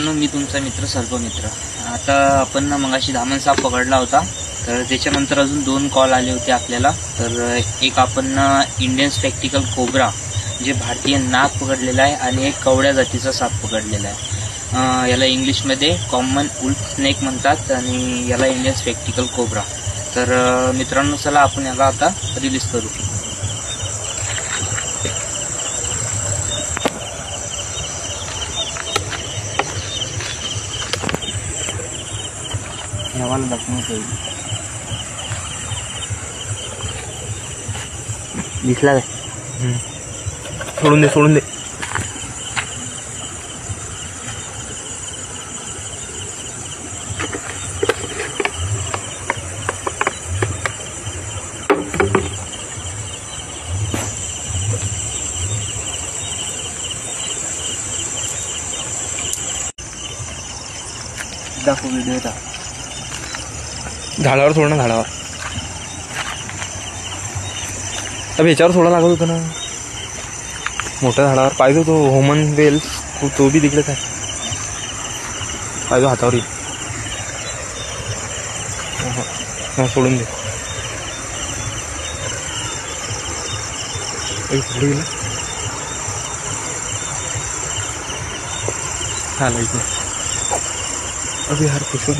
मी तुमचा मित्र सर्पमित्र। आता आपण मगाशी धामण साप पकडला होता, तर त्याच्यानंतर अजून 2 कॉल आले होते आपल्याला। तर एक आपण इंडियन स्पेक्टिकल कोब्रा जे भारतीय नाग पकडलेला आहे आणि एक कवड्या जातीचा साप पकडलेला आहे। याला इंग्लिशमध्ये कॉमन वुल्फ स्नेक म्हणतात आणि याला इंडियन स्पेक्टिकल कोब्रा। तर मित्रांनो, चला आपण याला आता रिलीज करू। यावाला दाखवून दिसला काय? सोडून दे सोडून दे। दाखव व्हिडिओ दा। झाडावर सोड ना, झाडावर। अब याच्यावर सोडा लागत होतं ना, मोठ्या झाडावर पाहिजे तो होमन वेल, तो बी तिकडेच आहे। पाहिजे हातावर येईल। सोडून दे। गेला हा लाईट। अभी यार कुछ